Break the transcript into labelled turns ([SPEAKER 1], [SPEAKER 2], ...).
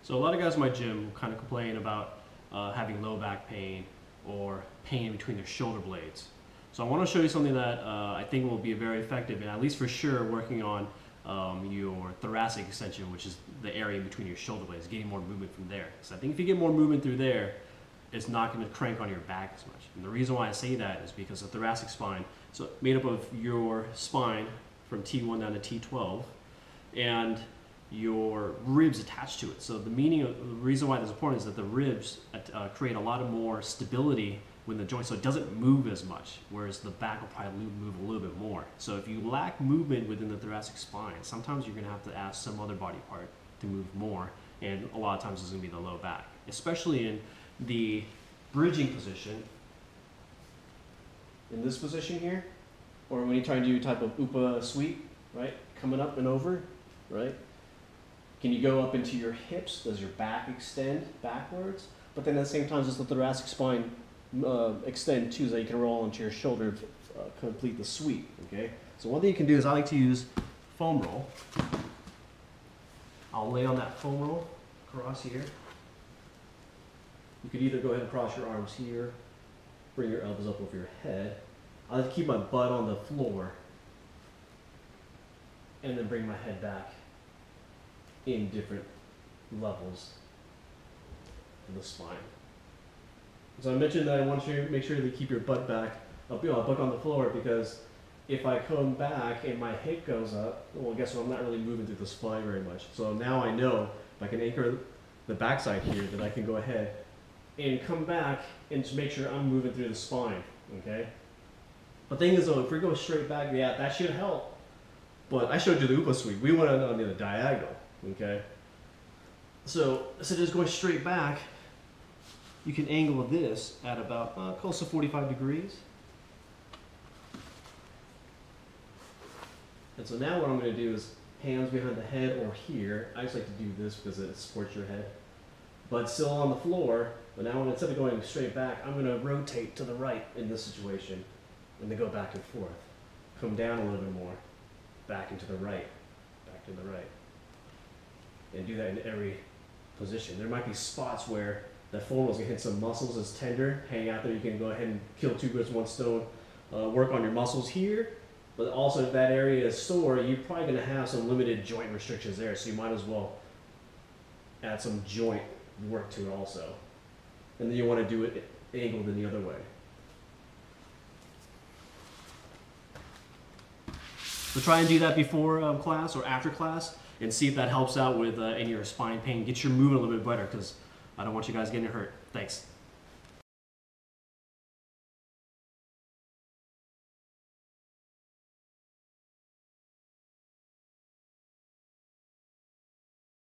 [SPEAKER 1] So a lot of guys in my gym kind of complain about having low back pain or pain between their shoulder blades. So I want to show you something that I think will be very effective, and at least for sure working on your thoracic extension, which is the area in between your shoulder blades, getting more movement from there. So I think if you get more movement through there, it's not going to crank on your back as much. And the reason why I say that is because the thoracic spine, so made up of your spine from T1 down to T12, and your ribs attached to it. So the reason why this is important is that the ribs create a lot of more stability within the joint, so it doesn't move as much, whereas the back will probably move a little bit more. So if you lack movement within the thoracic spine, sometimes you're going to have to ask some other body part to move more, and a lot of times it's going to be the low back, especially in the bridging position. In this position here, or when you try to do type of upa sweep, right, coming up and over, right? Can you go up into your hips? Does your back extend backwards? But then at the same time, does the thoracic spine extend too, so you can roll onto your shoulder to complete the sweep, okay? So one thing you can do is I like to use foam roll. I'll lay on that foam roll across here. You could either go ahead and cross your arms here, bring your elbows up over your head. I like to keep my butt on the floor and then bring my head back in different levels of the spine. So I mentioned that I want you to make sure that you keep your butt back up, butt on the floor, because if I come back and my hip goes up, well, guess what? I'm not really moving through the spine very much. So now I know if I can anchor the backside here, that I can go ahead and come back and just make sure I'm moving through the spine, okay? The thing is though, if we go straight back, yeah, that should help. But I showed you the upa sweep. We went on the diagonal, okay? So instead of just going straight back, you can angle this at about close to 45 degrees. And so now what I'm going to do is hands behind the head or here. I just like to do this because it supports your head. But still on the floor, but now instead of going straight back, I'm going to rotate to the right in this situation and then go back and forth. Come down a little bit more, back into the right, back to the right. And do that in every position. There might be spots where the foam is going to hit some muscles, it's tender, hang out there. You can go ahead and kill two birds with one stone, work on your muscles here, but also if that area is sore, you're probably going to have some limited joint restrictions there, so you might as well add some joint work to it also. And then you want to do it angled in the other way. So try and do that before class or after class and see if that helps out with any of your spine pain. Get your movement a little bit better, because I don't want you guys getting hurt. Thanks.